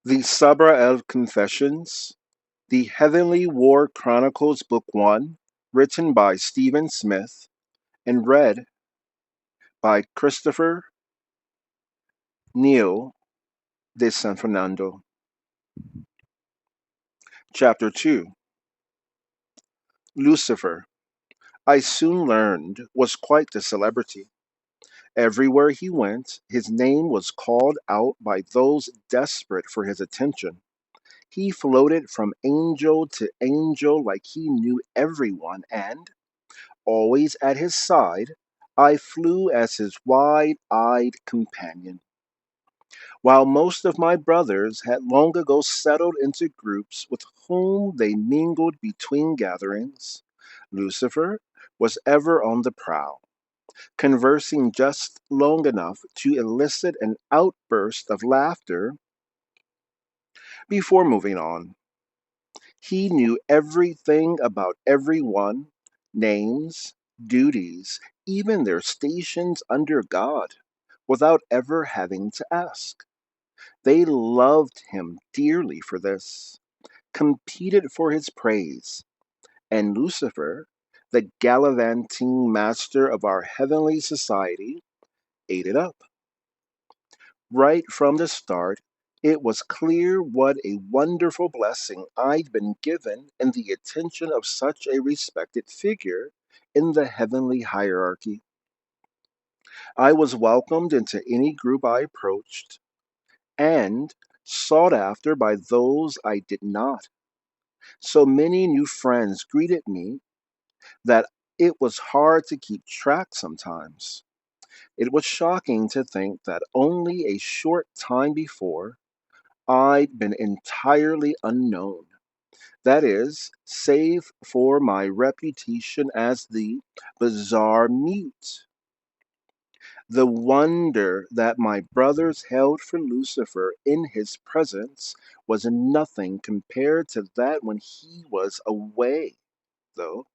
The Sabrael Confessions, the Heavenly War Chronicles Book 1, written by Stephen Smith and read by Christopher Neal de San Fernando. Chapter 2. Lucifer, I soon learned, was quite the celebrity. Everywhere he went, his name was called out by those desperate for his attention. He floated from angel to angel like he knew everyone, and, always at his side, I flew as his wide-eyed companion. While most of my brothers had long ago settled into groups with whom they mingled between gatherings, Lucifer was ever on the prowl, conversing just long enough to elicit an outburst of laughter before moving on. He knew everything about everyone, names, duties, even their stations under God, without ever having to ask. They loved him dearly for this, competed for his praise, and Lucifer, the gallivanting master of our heavenly society, ate it up. Right from the start, it was clear what a wonderful blessing I'd been given in the attention of such a respected figure in the heavenly hierarchy. I was welcomed into any group I approached, and sought after by those I did not. So many new friends greeted me that it was hard to keep track sometimes. It was shocking to think that only a short time before I'd been entirely unknown. That is, save for my reputation as the bizarre mute. The wonder that my brothers held for Lucifer in his presence was nothing compared to that when he was away, though.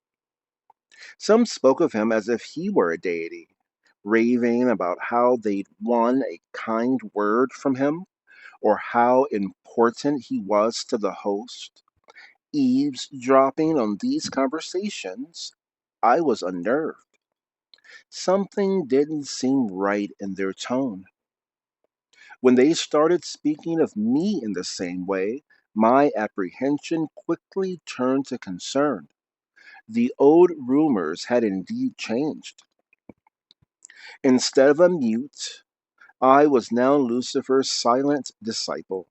Some spoke of him as if he were a deity, raving about how they'd won a kind word from him, or how important he was to the host. Eavesdropping on these conversations, I was unnerved. Something didn't seem right in their tone. When they started speaking of me in the same way, my apprehension quickly turned to concern. The old rumors had indeed changed. Instead of a mute, I was now Lucifer's silent disciple.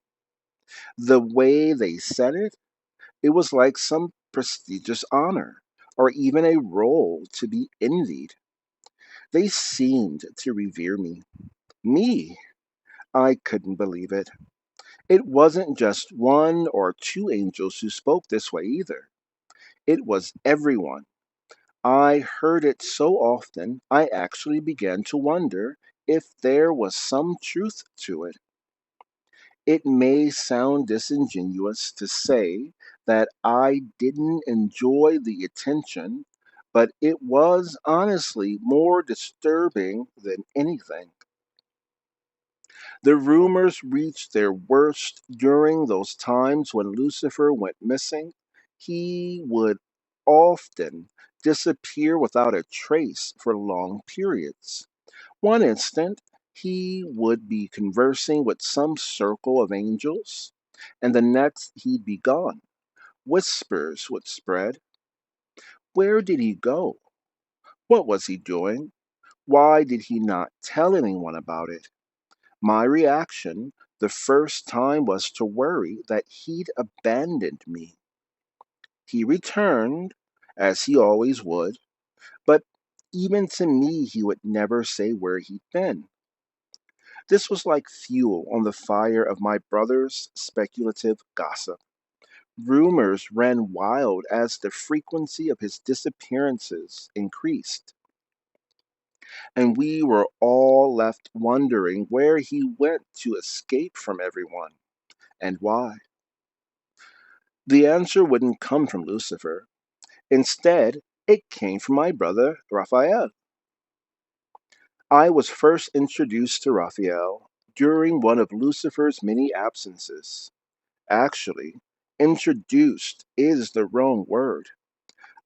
The way they said it was like some prestigious honor, or even a role to be envied. They seemed to revere me. Me! I couldn't believe it. It wasn't just one or two angels who spoke this way either. It was everyone. I heard it so often, I actually began to wonder if there was some truth to it. It may sound disingenuous to say that I didn't enjoy the attention, but it was honestly more disturbing than anything. The rumors reached their worst during those times when Lucifer went missing. He would often disappear without a trace for long periods. One instant, he would be conversing with some circle of angels, and the next he'd be gone. Whispers would spread. Where did he go? What was he doing? Why did he not tell anyone about it? My reaction the first time was to worry that he'd abandoned me. He returned, as he always would, but even to me he would never say where he'd been. This was like fuel on the fire of my brother's speculative gossip. Rumors ran wild as the frequency of his disappearances increased, and we were all left wondering where he went to escape from everyone, and why. The answer wouldn't come from Lucifer. Instead, it came from my brother Raphael. I was first introduced to Raphael during one of Lucifer's many absences. Actually, introduced is the wrong word.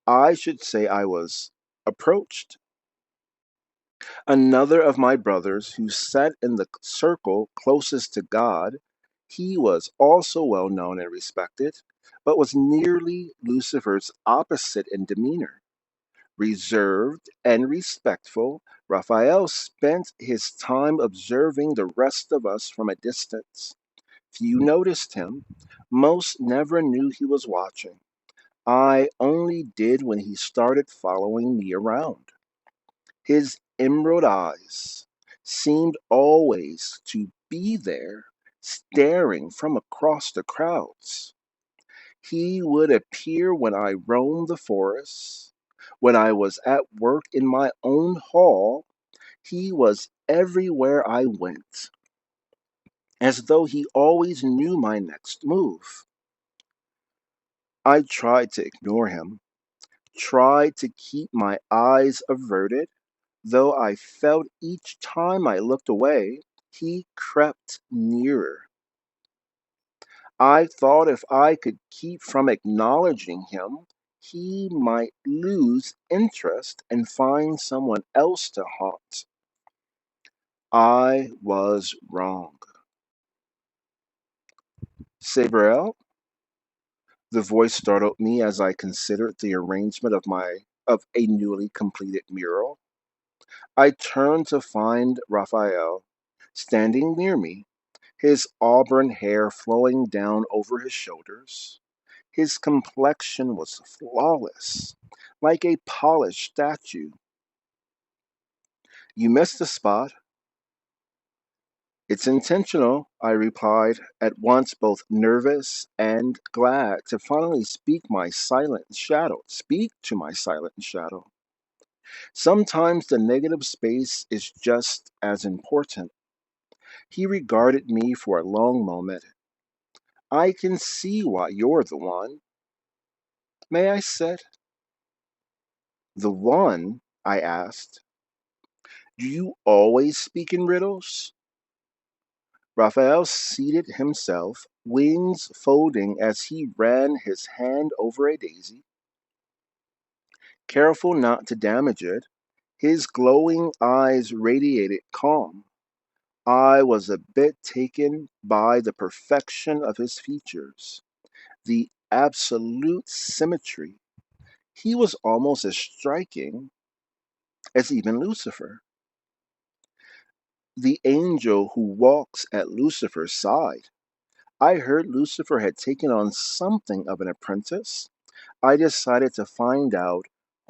I should say I was approached. Another of my brothers who sat in the circle closest to God, he was also well known and respected, but was nearly Lucifer's opposite in demeanor. Reserved and respectful, Raphael spent his time observing the rest of us from a distance. Few noticed him. Most never knew he was watching. I only did when he started following me around. His emerald eyes seemed always to be there, staring from across the crowds. He would appear when I roamed the forest, when I was at work in my own hall. He was everywhere I went, as though he always knew my next move. I tried to ignore him, tried to keep my eyes averted, though I felt each time I looked away, he crept nearer. I thought if I could keep from acknowledging him, he might lose interest and find someone else to haunt. I was wrong. Sabrael, the voice startled me as I considered the arrangement of a newly completed mural. I turned to find Raphael standing near me, his auburn hair flowing down over his shoulders. His complexion was flawless, like a polished statue. You missed the spot. It's intentional, I replied, at once both nervous and glad to finally speak to my silent shadow. Sometimes the negative space is just as important. He regarded me for a long moment. I can see why you're the one. May I sit? The one? I asked. Do you always speak in riddles? Raphael seated himself, wings folding as he ran his hand over a daisy. Careful not to damage it, his glowing eyes radiated calm. I was a bit taken by the perfection of his features, the absolute symmetry. He was almost as striking as even Lucifer, the angel who walks at Lucifer's side. I heard Lucifer had taken on something of an apprentice. I decided to find out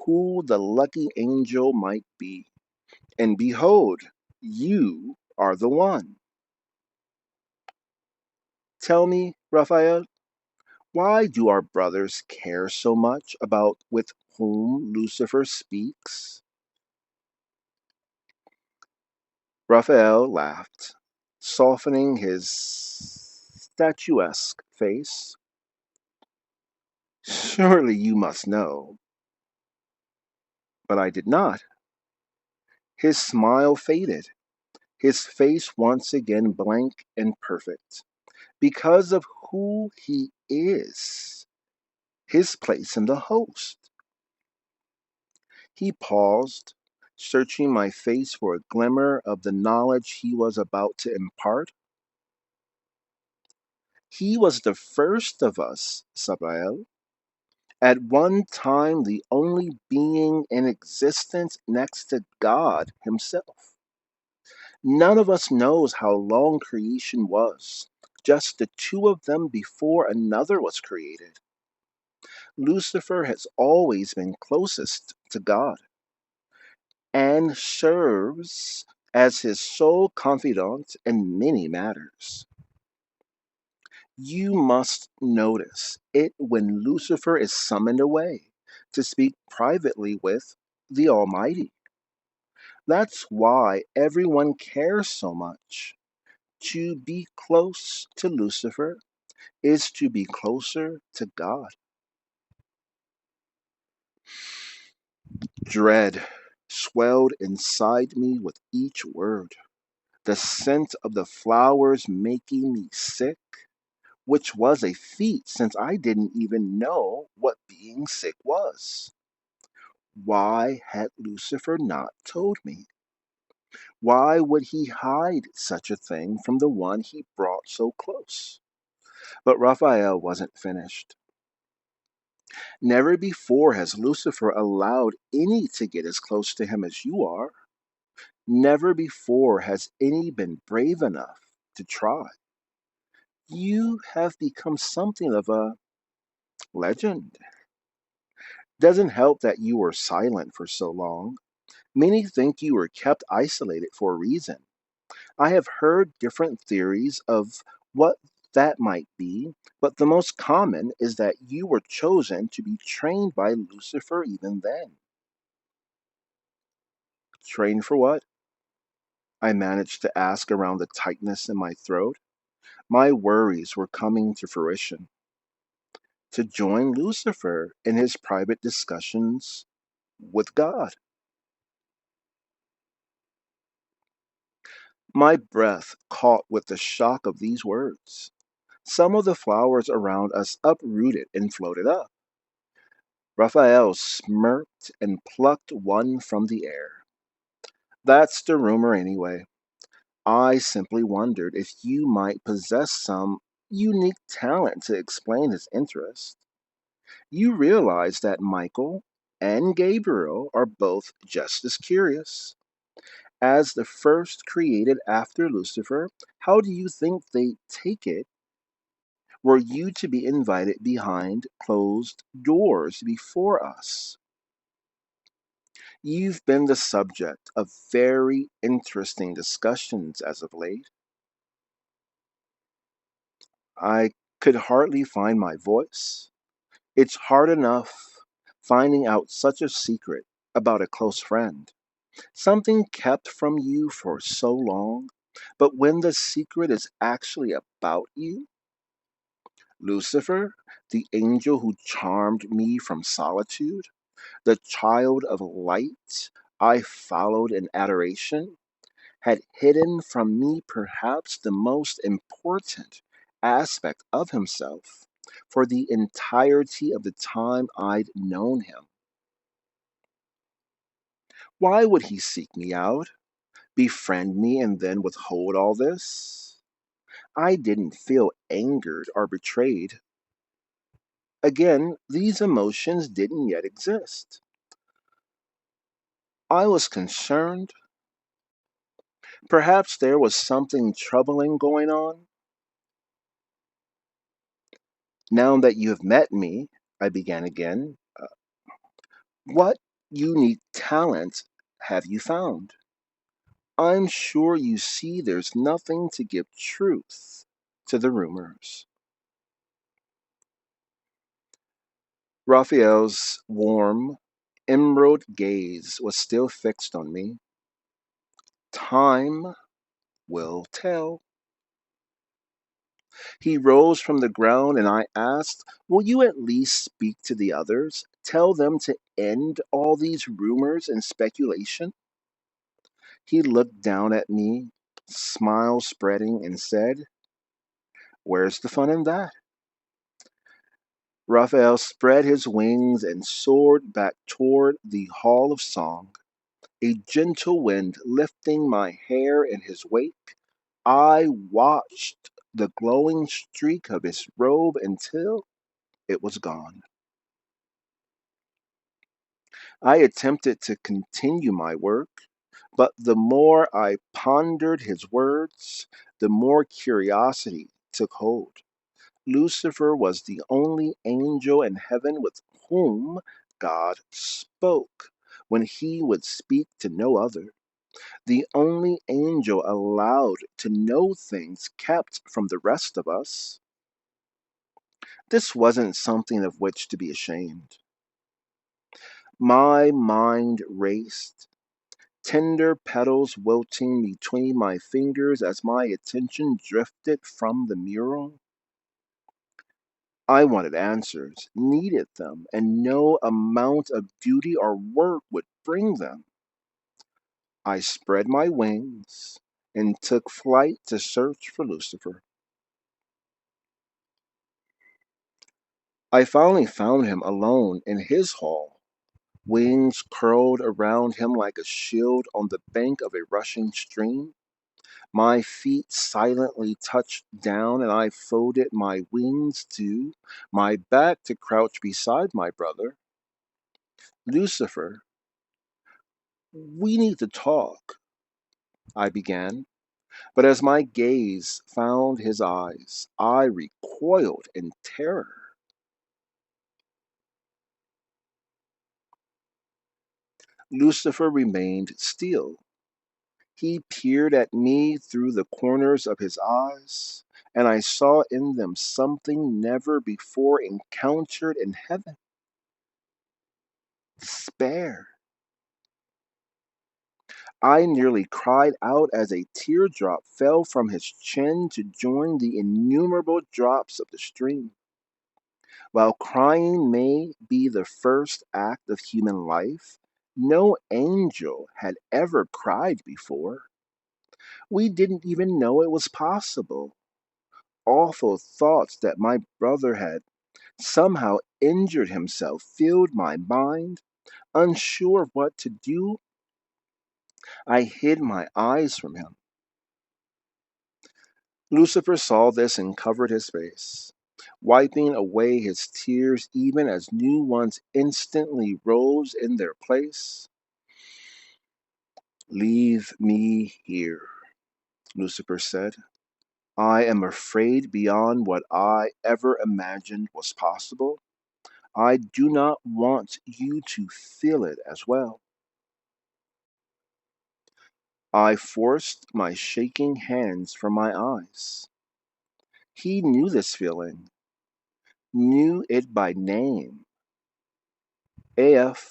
who the lucky angel might be. And behold, you are the one. Tell me, Raphael, why do our brothers care so much about with whom Lucifer speaks? Raphael laughed, softening his statuesque face. Surely you must know. But I did not. His smile faded, his face once again blank and perfect, because of who he is, his place in the host. He paused, searching my face for a glimmer of the knowledge he was about to impart. He was the first of us, Sabrael, at one time the only being in existence next to God Himself. None of us knows how long creation was, just the two of them before another was created. Lucifer has always been closest to God and serves as his sole confidant in many matters. You must notice it when Lucifer is summoned away to speak privately with the Almighty. That's why everyone cares so much. To be close to Lucifer is to be closer to God. Dread swelled inside me with each word. the scent of the flowers making me sick, which was a feat since I didn't even know what being sick was. Why had Lucifer not told me? Why would he hide such a thing from the one he brought so close? But Raphael wasn't finished. Never before has Lucifer allowed any to get as close to him as you are. Never before has any been brave enough to try. You have become something of a legend. Doesn't help that you were silent for so long. Many think you were kept isolated for a reason. I have heard different theories of what that might be, but the most common is that you were chosen to be trained by Lucifer even then. Trained for what? I managed to ask around the tightness in my throat. My worries were coming to fruition. To join Lucifer in his private discussions with God. My breath caught with the shock of these words. Some of the flowers around us uprooted and floated up. Raphael smirked and plucked one from the air. That's the rumor anyway. I simply wondered if you might possess some unique talent to explain his interest. You realize that Michael and Gabriel are both just as curious. As the first created after Lucifer, how do you think they take it were you to be invited behind closed doors before us? You've been the subject of very interesting discussions as of late. I could hardly find my voice. It's hard enough finding out such a secret about a close friend, something kept from you for so long, but when the secret is actually about you, Lucifer, the angel who charmed me from solitude, the child of light I followed in adoration, had hidden from me perhaps the most important aspect of himself for the entirety of the time I'd known him. Why would he seek me out, befriend me, and then withhold all this? I didn't feel angered or betrayed. Again, these emotions didn't yet exist. I was concerned. Perhaps there was something troubling going on. Now that you have met me, I began again, what unique talent have you found? I'm sure you see there's nothing to give truth to the rumors. Raphael's warm, emerald gaze was still fixed on me. Time will tell. He rose from the ground and I asked, will you at least speak to the others? Tell them to end all these rumors and speculation? He looked down at me, smile spreading, and said, where's the fun in that? Raphael spread his wings and soared back toward the Hall of Song, a gentle wind lifting my hair in his wake. I watched the glowing streak of his robe until it was gone. I attempted to continue my work, but the more I pondered his words, the more curiosity took hold. Lucifer was the only angel in heaven with whom God spoke when he would speak to no other. The only angel allowed to know things kept from the rest of us. This wasn't something of which to be ashamed. My mind raced, tender petals wilting between my fingers as my attention drifted from the mural. I wanted answers, needed them, and no amount of duty or work would bring them. I spread my wings and took flight to search for Lucifer. I finally found him alone in his hall, wings curled around him like a shield on the bank of a rushing stream. My feet silently touched down, and I folded my wings to my back to crouch beside my brother. Lucifer, we need to talk, I began, but as my gaze found his eyes, I recoiled in terror. Lucifer remained still. He peered at me through the corners of his eyes, and I saw in them something never before encountered in heaven: despair. I nearly cried out as a teardrop fell from his chin to join the innumerable drops of the stream. While crying may be the first act of human life, no angel had ever cried before. We didn't even know it was possible. Awful thoughts that my brother had somehow injured himself filled my mind. Unsure of what to do, I hid my eyes from him. Lucifer saw this and covered his face, wiping away his tears even as new ones instantly rose in their place. Leave me here, Lucifer said. I am afraid beyond what I ever imagined was possible. I do not want you to feel it as well. I forced my shaking hands from my eyes. He knew this feeling, knew it by name. AFRAID,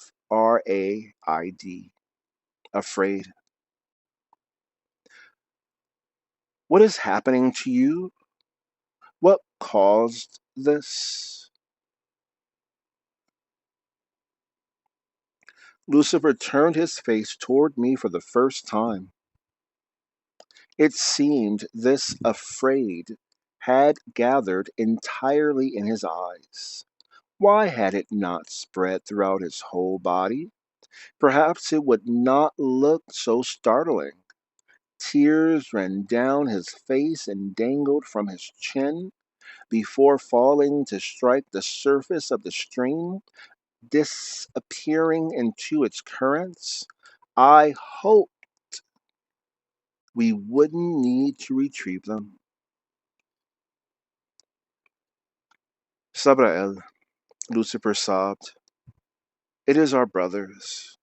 afraid. What is happening to you? What caused this? Lucifer turned his face toward me for the first time. It seemed this afraid had gathered entirely in his eyes. Why had it not spread throughout his whole body? Perhaps it would not look so startling. Tears ran down his face and dangled from his chin before falling to strike the surface of the stream, disappearing into its currents. I hoped we wouldn't need to retrieve them. Sabrael, Lucifer sobbed. It is our brothers.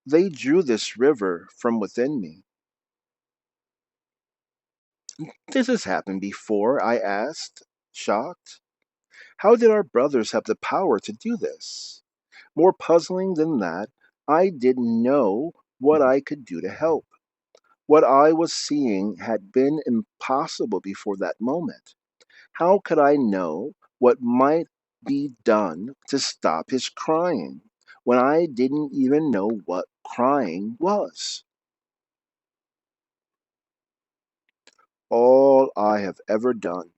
They drew this river from within me. This has happened before, I asked, shocked. How did our brothers have the power to do this? More puzzling than that, I didn't know what I could do to help. What I was seeing had been impossible before that moment. How could I know what might be done to stop his crying when I didn't even know what crying was? All I have ever done,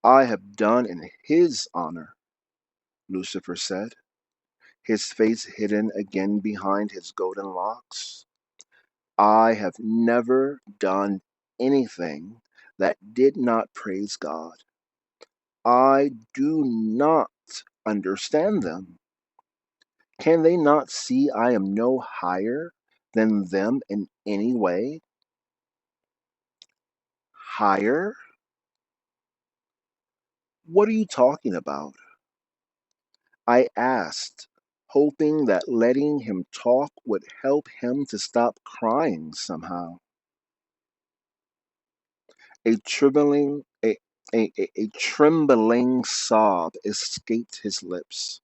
I have done in his honor, Lucifer said, his face hidden again behind his golden locks. I have never done anything that did not praise God. I do not understand them. Can they not see I am no higher than them in any way? Higher? What are you talking about? I asked, hoping that letting him talk would help him to stop crying somehow. A trembling, a trembling sob escaped his lips.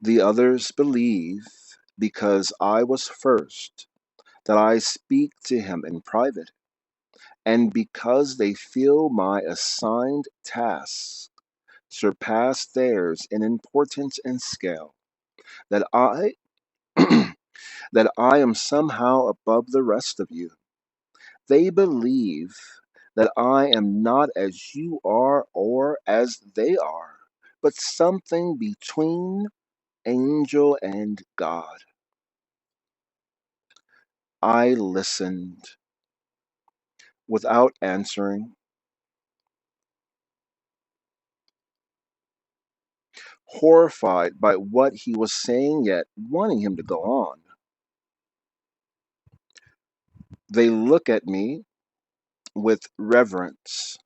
The others believe, because I was first, that I speak to him in private, and because they feel my assigned tasks surpass theirs in importance and scale, that I that I am somehow above the rest of you. They believe that I am not as you are or as they are, but something between angel and God. I listened without answering, horrified by what he was saying, yet wanting him to go on. They look at me with reverence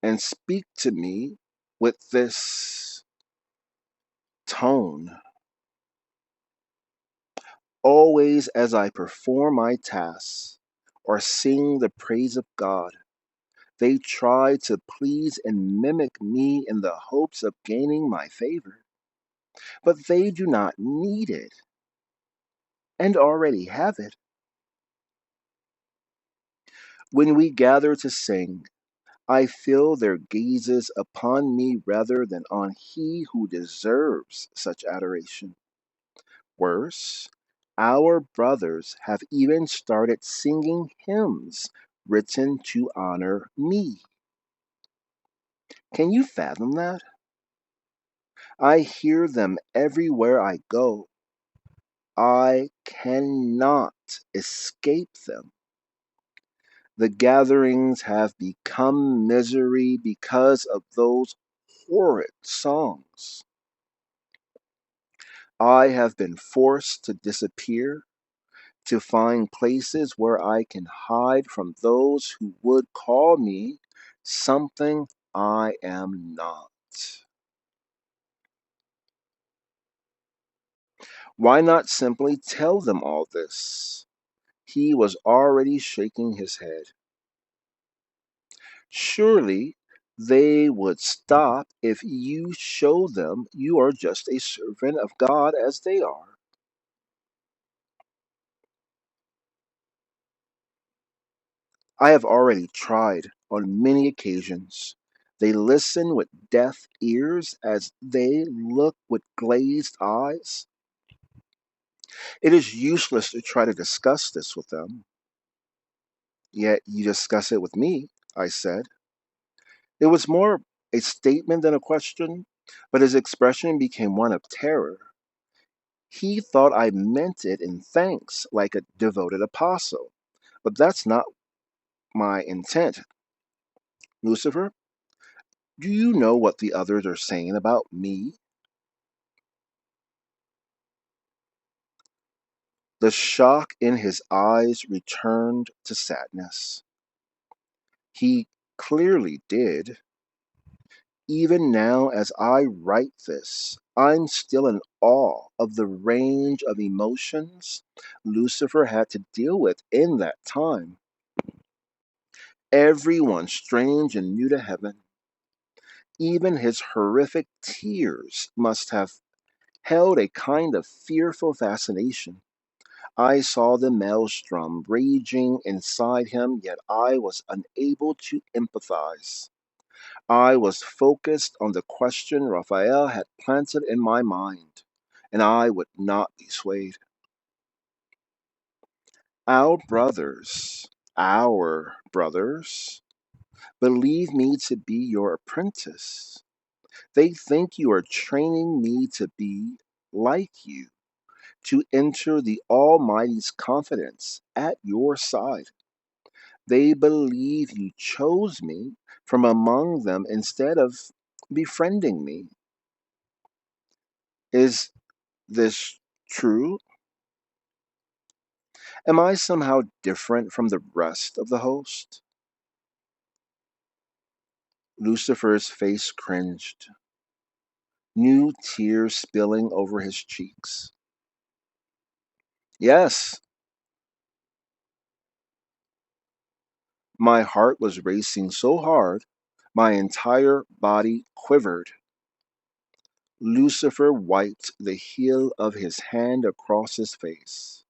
and speak to me with this tone. Always as I perform my tasks or sing the praise of God, they try to please and mimic me in the hopes of gaining my favor. But they do not need it and already have it. When we gather to sing, I feel their gazes upon me rather than on he who deserves such adoration. Worse, our brothers have even started singing hymns written to honor me. Can you fathom that? I hear them everywhere I go. I cannot escape them. The gatherings have become misery because of those horrid songs. I have been forced to disappear, to find places where I can hide from those who would call me something I am not. Why not simply tell them all this? He was already shaking his head. Surely they would stop if you show them you are just a servant of God as they are. I have already tried on many occasions. They listen with deaf ears as they look with glazed eyes. It is useless to try to discuss this with them. Yet you discuss it with me, I said. It was more a statement than a question, but his expression became one of terror. He thought I meant it in thanks, like a devoted apostle. But that's not my intent. Lucifer, do you know what the others are saying about me? The shock in his eyes returned to sadness. He clearly did. Even now, as I write this, I'm still in awe of the range of emotions Lucifer had to deal with in that time. Everyone strange and new to heaven. Even his horrific tears must have held a kind of fearful fascination. I saw the maelstrom raging inside him, yet I was unable to empathize. I was focused on the question Raphael had planted in my mind, and I would not be swayed. Our brothers, believe me to be your apprentice. They think you are training me to be like you, to enter the Almighty's confidence at your side. They believe you chose me from among them instead of befriending me. Is this true? Am I somehow different from the rest of the host? Lucifer's face cringed, new tears spilling over his cheeks. Yes, my heart was racing so hard, my entire body quivered. Lucifer wiped the heel of his hand across his face.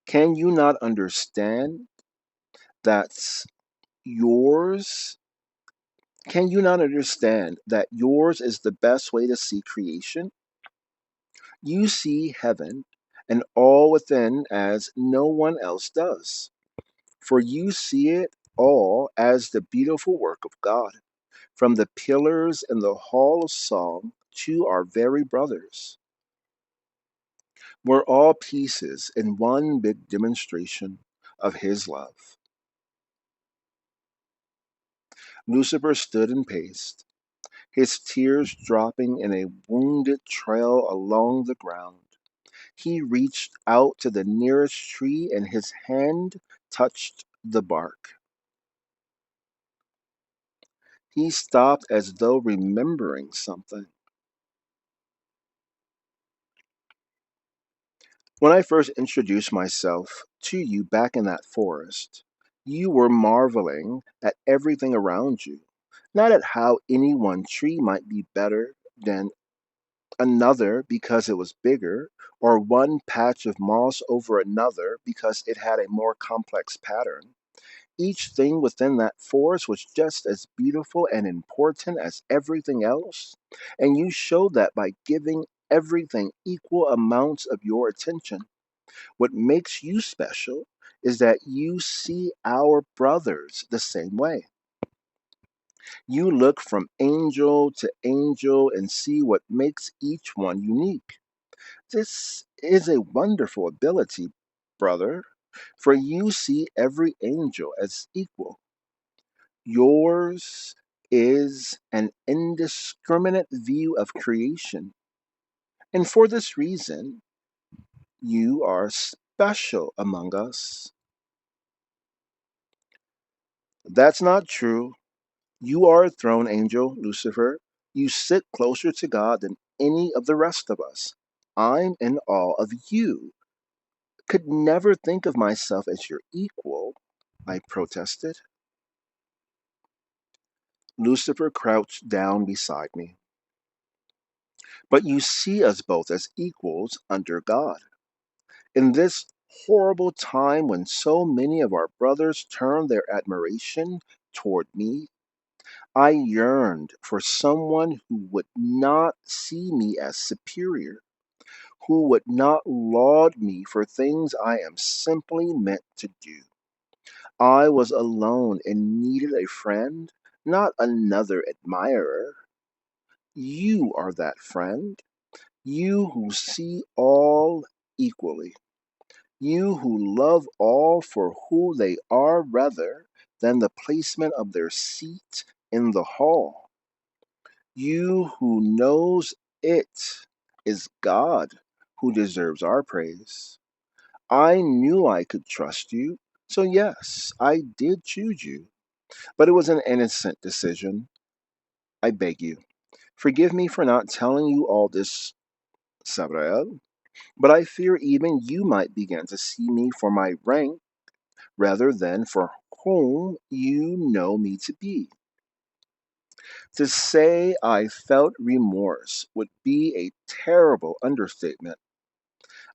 Can you not understand that's yours? Can you not understand that yours is the best way to see creation? You see heaven and all within as no one else does, for you see it all as the beautiful work of God, from the pillars in the hall of song to our very brothers. We're all pieces in one big demonstration of His love. Lucifer stood and paced, his tears dropping in a wounded trail along the ground. He reached out to the nearest tree and his hand touched the bark. He stopped as though remembering something. When I first introduced myself to you back in that forest, you were marveling at everything around you, not at how any one tree might be better than another because it was bigger, or one patch of moss over another because it had a more complex pattern. Each thing within that forest was just as beautiful and important as everything else, and you showed that by giving everything equal amounts of your attention. What makes you special is that you see our brothers the same way. You look from angel to angel and see what makes each one unique. This is a wonderful ability, brother, for you see every angel as equal. Yours is an indiscriminate view of creation, and for this reason, you are special among us. That's not true. You are a throne angel, Lucifer. You sit closer to God than any of the rest of us. I'm in awe of you. Could never think of myself as your equal, I protested. Lucifer crouched down beside me. But you see us both as equals under God. In this horrible time when so many of our brothers turn their admiration toward me, I yearned for someone who would not see me as superior, who would not laud me for things I am simply meant to do. I was alone and needed a friend, not another admirer. You are that friend, you who see all equally, you who love all for who they are rather than the placement of their seat in the hall. You who knows it is God who deserves our praise. I knew I could trust you, so yes, I did choose you. But it was an innocent decision. I beg you, forgive me for not telling you all this, Sabrael, but I fear even you might begin to see me for my rank rather than for whom you know me to be. To say I felt remorse would be a terrible understatement.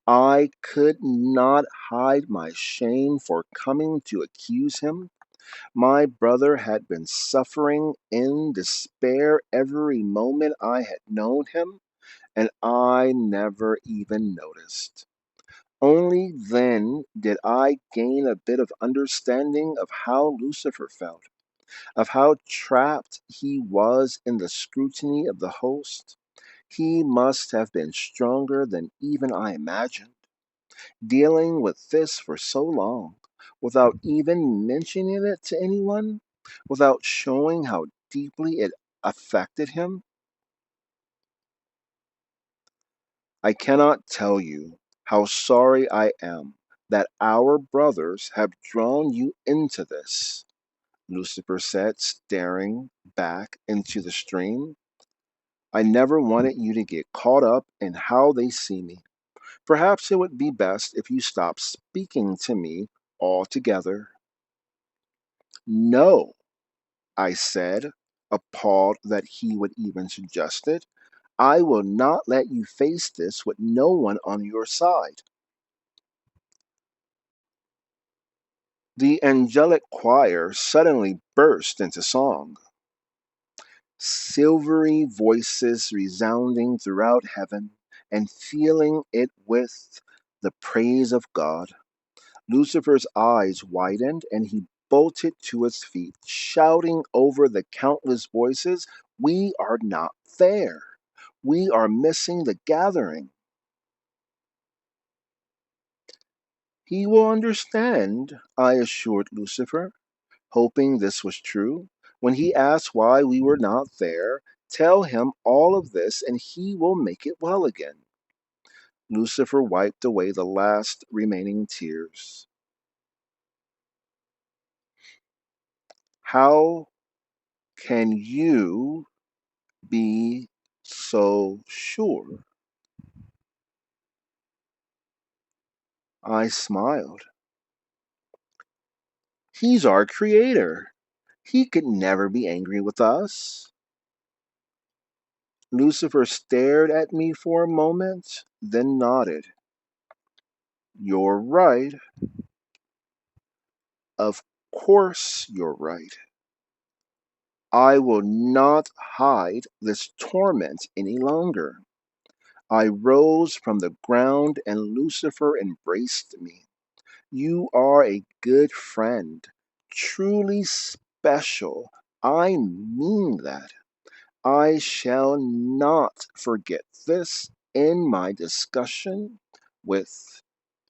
I could not hide my shame for coming to accuse him. My brother had been suffering in despair every moment I had known him, and I never even noticed. Only then did I gain a bit of understanding of how Lucifer felt, of how trapped he was in the scrutiny of the host. He must have been stronger than even I imagined, dealing with this for so long, without even mentioning it to anyone, without showing how deeply it affected him. I cannot tell you how sorry I am that our brothers have drawn you into this, Lucifer said, staring back into the stream. I never wanted you to get caught up in how they see me. Perhaps it would be best if you stopped speaking to me altogether. No, I said, appalled that he would even suggest it. I will not let you face this with no one on your side. The angelic choir suddenly burst into song, silvery voices resounding throughout heaven, and filling it with the praise of God. Lucifer's eyes widened and he bolted to his feet, shouting over the countless voices, "We are not there. We are missing the gathering." "He will understand," I assured Lucifer, hoping this was true. "When he asks why we were not there, tell him all of this and he will make it well again." Lucifer wiped away the last remaining tears. "How can you be so sure?" I smiled. "He's our creator. He could never be angry with us." Lucifer stared at me for a moment, then nodded. "You're right. Of course you're right. I will not hide this torment any longer." I rose from the ground and Lucifer embraced me. "You are a good friend, truly special. I mean that. I shall not forget this in my discussion with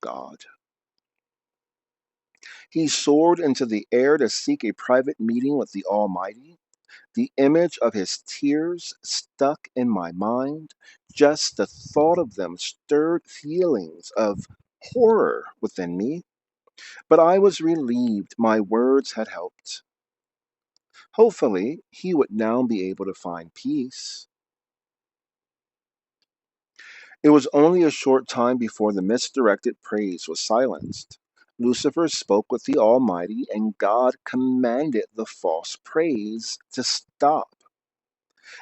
God." He soared into the air to seek a private meeting with the Almighty. The image of his tears stuck in my mind. Just the thought of them stirred feelings of horror within me. But I was relieved my words had helped. Hopefully, he would now be able to find peace. It was only a short time before the misdirected praise was silenced. Lucifer spoke with the Almighty, and God commanded the false praise to stop.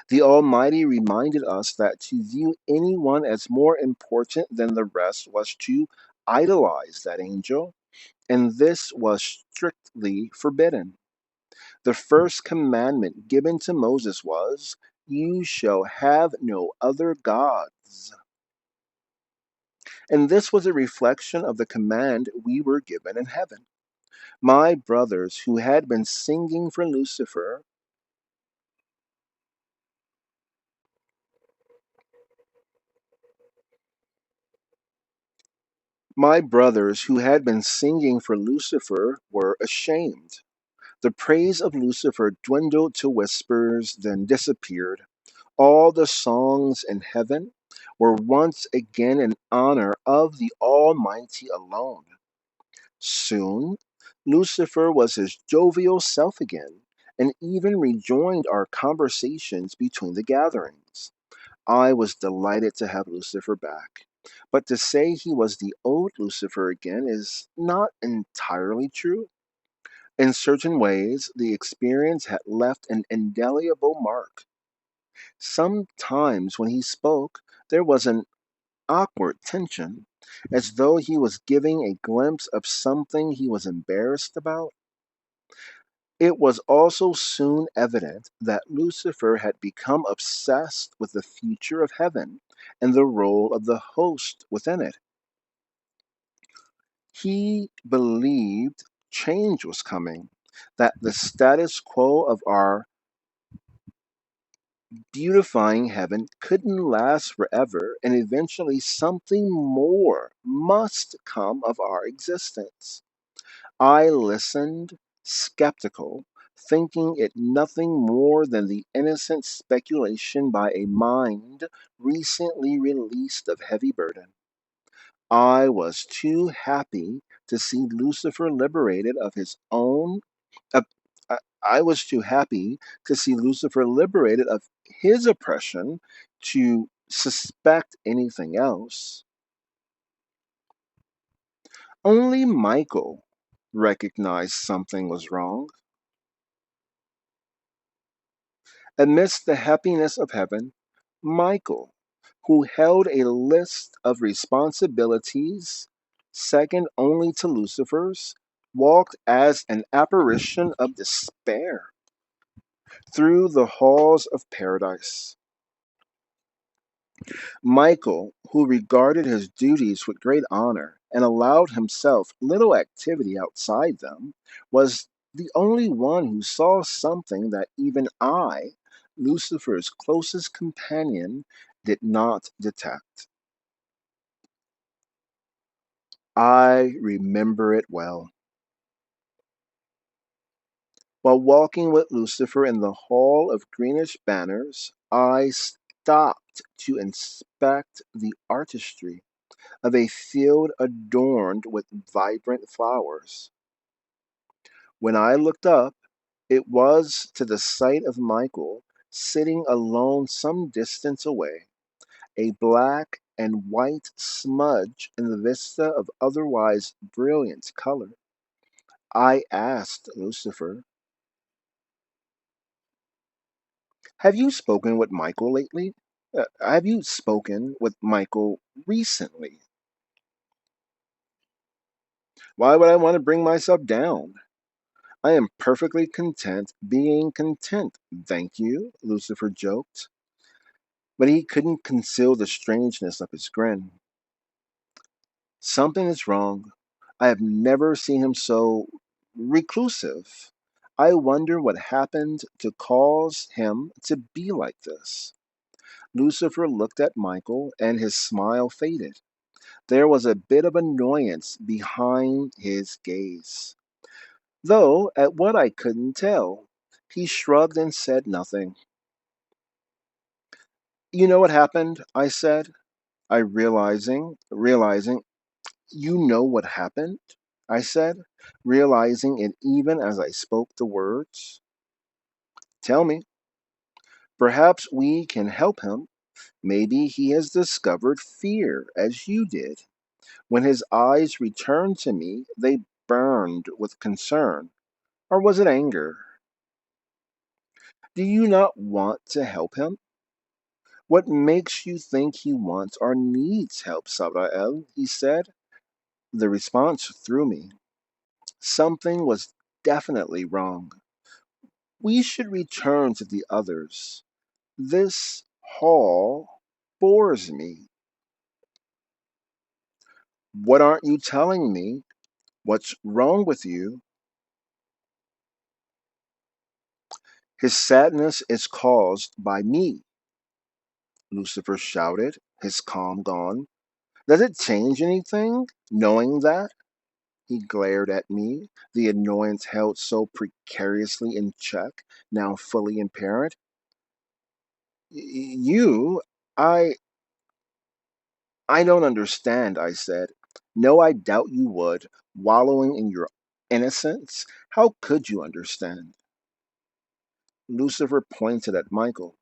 The Almighty reminded us that to view anyone as more important than the rest was to idolize that angel, and this was strictly forbidden. The first commandment given to Moses was, "You shall have no other gods." And this was a reflection of the command we were given in heaven. My brothers who had been singing for Lucifer, my brothers who had been singing for Lucifer were ashamed. The praise of Lucifer dwindled to whispers, then disappeared. All the songs in heaven were once again in honor of the Almighty alone. Soon, Lucifer was his jovial self again, and even rejoined our conversations between the gatherings. I was delighted to have Lucifer back, but to say he was the old Lucifer again is not entirely true. In certain ways, the experience had left an indelible mark. Sometimes when he spoke, there was an awkward tension, as though he was giving a glimpse of something he was embarrassed about. It was also soon evident that Lucifer had become obsessed with the future of heaven and the role of the host within it. He believed change was coming, that the status quo of our beautifying heaven couldn't last forever, and eventually something more must come of our existence. I listened, skeptical, thinking it nothing more than the innocent speculation by a mind recently released of heavy burden. I was too happy to see Lucifer liberated of his own. Uh, I was too happy to see Lucifer liberated of his oppression to suspect anything else. Only Michael recognized something was wrong. Amidst the happiness of heaven, Michael, who held a list of responsibilities second only to Lucifer's, walked as an apparition of despair through the halls of paradise. Michael, who regarded his duties with great honor and allowed himself little activity outside them, was the only one who saw something that even I, Lucifer's closest companion, did not detect. I remember it well. While walking with Lucifer in the hall of greenish banners, I stopped to inspect the artistry of a field adorned with vibrant flowers. When I looked up, it was to the sight of Michael sitting alone some distance away, a black and white smudge in the vista of otherwise brilliant color. I asked Lucifer, "Have you spoken with Michael lately? Have you spoken with Michael recently?" Why would I want to bring myself down? I am perfectly content being content, thank you, Lucifer joked, but he couldn't conceal the strangeness of his grin. Something is wrong. I have never seen him so reclusive. I wonder what happened to cause him to be like this. Lucifer looked at Michael and his smile faded. There was a bit of annoyance behind his gaze, though at what I couldn't tell. He shrugged and said nothing. You know what happened? I said. Realizing, you know what happened? I said, realizing it even as I spoke the words. Tell me. Perhaps we can help him. Maybe he has discovered fear as you did. When his eyes returned to me, they burned with concern. Or was it anger? Do you not want to help him? What makes you think he wants or needs help, Sabrael? He said. The response threw me. Something was definitely wrong. We should return to the others. This hall bores me. What aren't you telling me? What's wrong with you? His sadness is caused by me, Lucifer shouted, his calm gone. Does it change anything, knowing that? He glared at me, the annoyance held so precariously in check, now fully apparent. You, I, I don't understand, I said. No, I doubt you would, wallowing in your innocence. How could you understand? Lucifer pointed at Michael.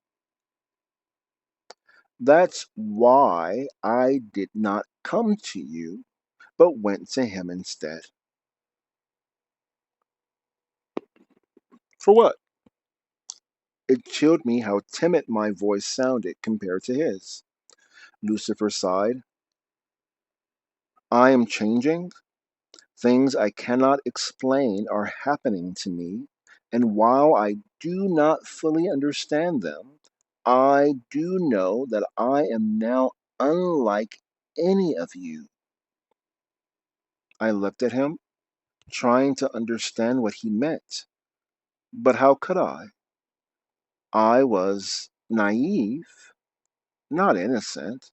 That's why I did not come to you, but went to him instead. For what? It chilled me how timid my voice sounded compared to his. Lucifer sighed. I am changing. Things I cannot explain are happening to me, and while I do not fully understand them, I do know that I am now unlike any of you. I looked at him, trying to understand what he meant, but how could I? I was naive, not innocent.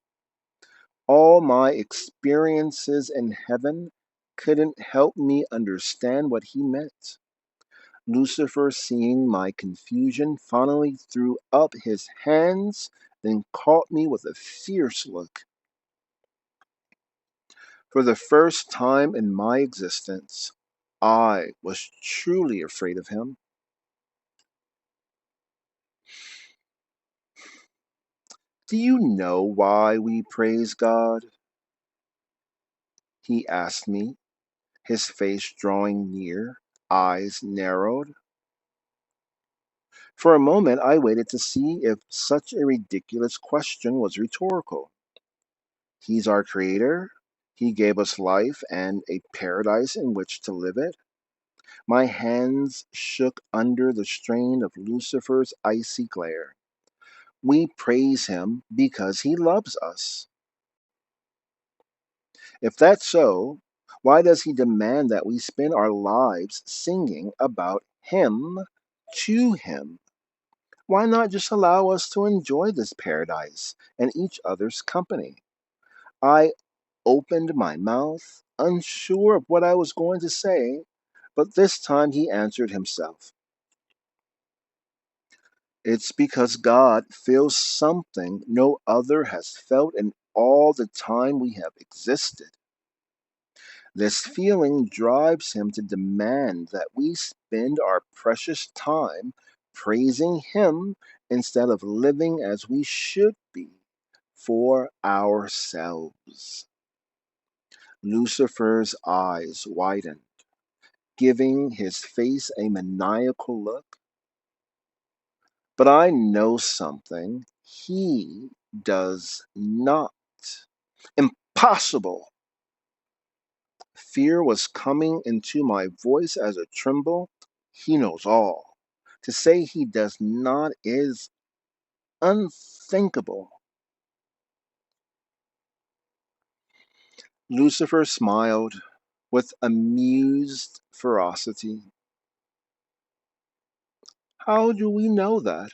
All my experiences in heaven couldn't help me understand what he meant. Lucifer, seeing my confusion, finally threw up his hands, then caught me with a fierce look. For the first time in my existence, I was truly afraid of him. Do you know why we praise God? He asked me, his face drawing near, eyes narrowed. For a moment, I waited to see if such a ridiculous question was rhetorical. He's our creator. He gave us life and a paradise in which to live it. My hands shook under the strain of Lucifer's icy glare. We praise him because he loves us. If that's so, why does he demand that we spend our lives singing about him to him? Why not just allow us to enjoy this paradise and each other's company? I opened my mouth, unsure of what I was going to say, but this time he answered himself. It's because God feels something no other has felt in all the time we have existed. This feeling drives him to demand that we spend our precious time praising him instead of living as we should be for ourselves. Lucifer's eyes widened, giving his face a maniacal look. But I know something he does not. Impossible! Fear was coming into my voice as a tremble. He knows all. To say he does not is unthinkable. Lucifer smiled with amused ferocity. How do we know that?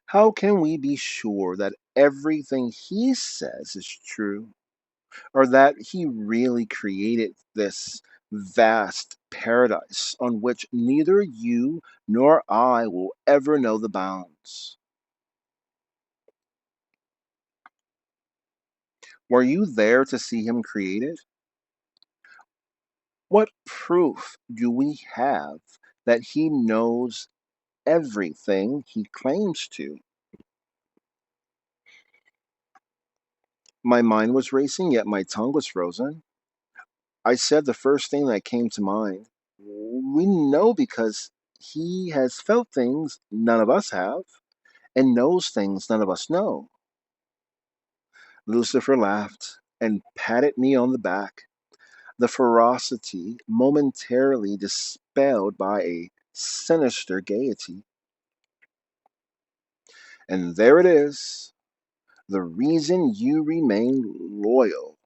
How can we be sure that everything he says is true? Or that he really created this vast paradise on which neither you nor I will ever know the bounds? Were you there to see him create it? What proof do we have that he knows everything he claims to? My mind was racing, yet my tongue was frozen. I said the first thing that came to mind. We know because he has felt things none of us have, and knows things none of us know. Lucifer laughed and patted me on the back, the ferocity momentarily dispelled by a sinister gaiety. And there it is, the reason you remain loyal,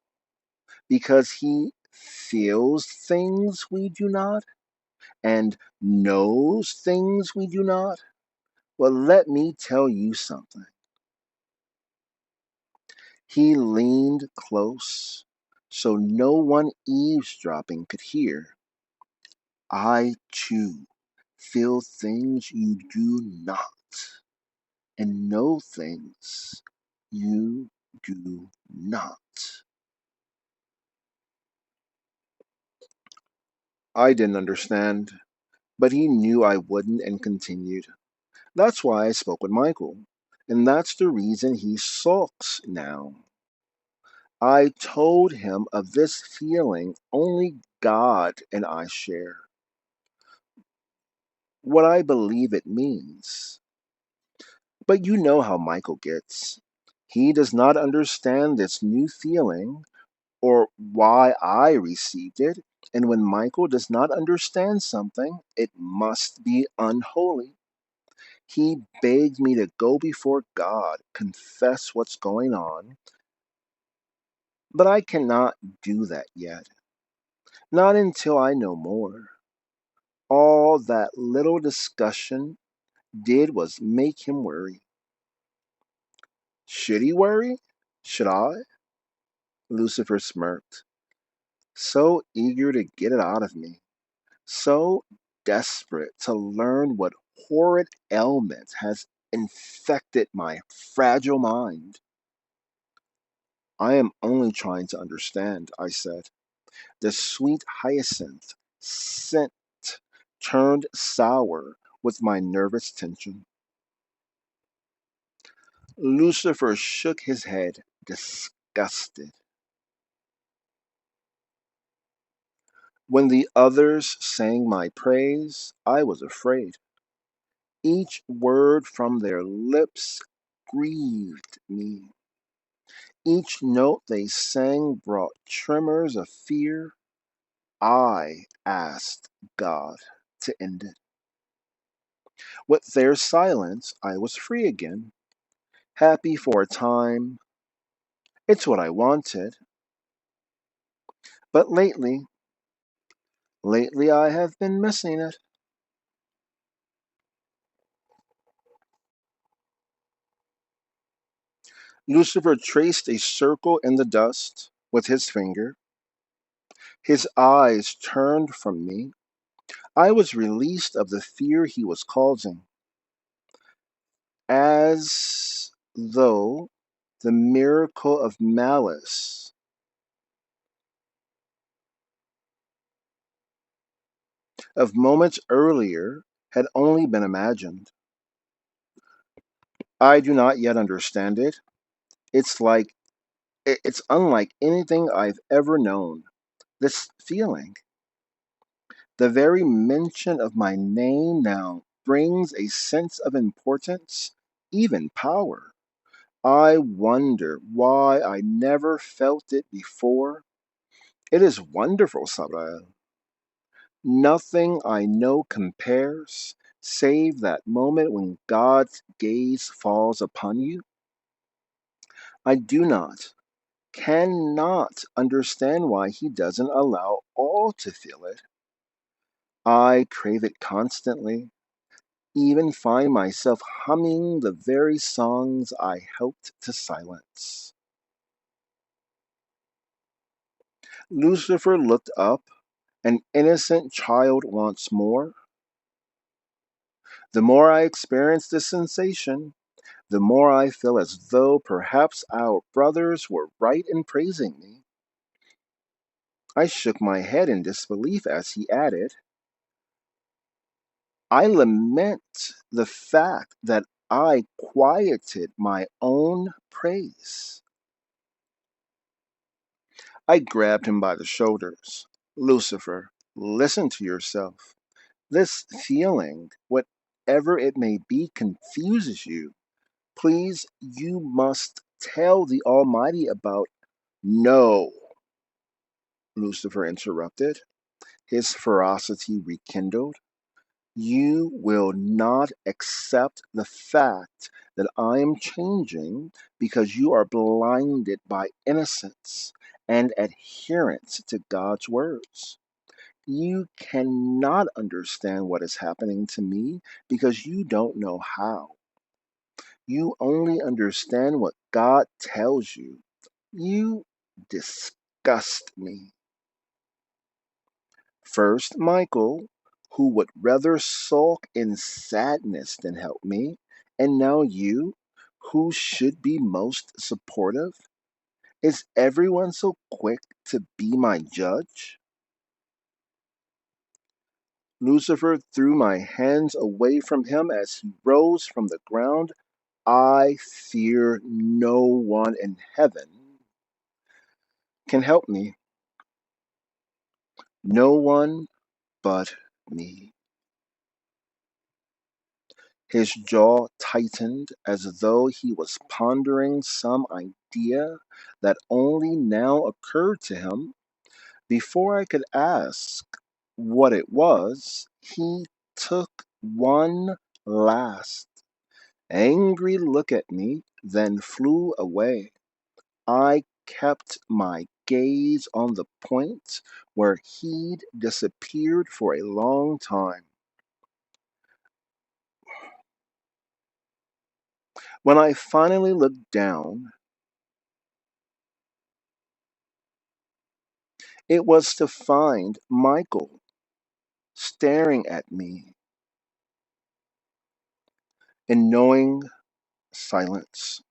because he feels things we do not and knows things we do not. Well, let me tell you something. He leaned close so no one eavesdropping could hear. I, too, feel things you do not, and know things you do not. I didn't understand, but he knew I wouldn't and continued. That's why I spoke with Michael, and that's the reason he sulks now. I told him of this feeling only God and I share, what I believe it means. But you know how Michael gets. He does not understand this new feeling or why I received it, and when Michael does not understand something, it must be unholy. He begged me to go before God, confess what's going on, but I cannot do that yet. Not until I know more. All that little discussion did was make him worry. Should he worry? Should I? Lucifer smirked, so eager to get it out of me, so desperate to learn what horrid ailment has infected my fragile mind. I am only trying to understand, I said. The sweet hyacinth scent turned sour with my nervous tension. Lucifer shook his head, disgusted. When the others sang my praise, I was afraid. Each word from their lips grieved me. Each note they sang brought tremors of fear. I asked God to end it. With their silence, I was free again, happy for a time. It's what I wanted. But lately I have been missing it. Lucifer traced a circle in the dust with his finger. His eyes turned from me. I was released of the fear he was causing, as though the miracle of malice of moments earlier had only been imagined. I do not yet understand it. It's like it's unlike anything I've ever known. This feeling, the very mention of my name now brings a sense of importance, even power. I wonder why I never felt it before. It is wonderful, Sabrael. Nothing I know compares, save that moment when God's gaze falls upon you. I do not, cannot understand why He doesn't allow all to feel it. I crave it constantly, even find myself humming the very songs I helped to silence. Lucifer looked up, an innocent child once more. The more I experience this sensation, the more I feel as though perhaps our brothers were right in praising me. I shook my head in disbelief as he added, I lament the fact that I quieted my own praise. I grabbed him by the shoulders. Lucifer, listen to yourself. This feeling, whatever it may be, confuses you. Please, you must tell the Almighty about. No, Lucifer interrupted, his ferocity rekindled. You will not accept the fact that I am changing because you are blinded by innocence and adherence to God's words. You cannot understand what is happening to me because you don't know how. You only understand what God tells you. You disgust me. First, Michael, who would rather sulk in sadness than help me, and now you, who should be most supportive. Is everyone so quick to be my judge? Lucifer threw my hands away from him as he rose from the ground. I fear no one in heaven can help me. No one but me. His jaw tightened as though he was pondering some idea that only now occurred to him. Before I could ask what it was, he took one last angry look at me, then flew away. I kept my gaze on the point where he'd disappeared for a long time. When I finally looked down, it was to find Michael staring at me in knowing silence.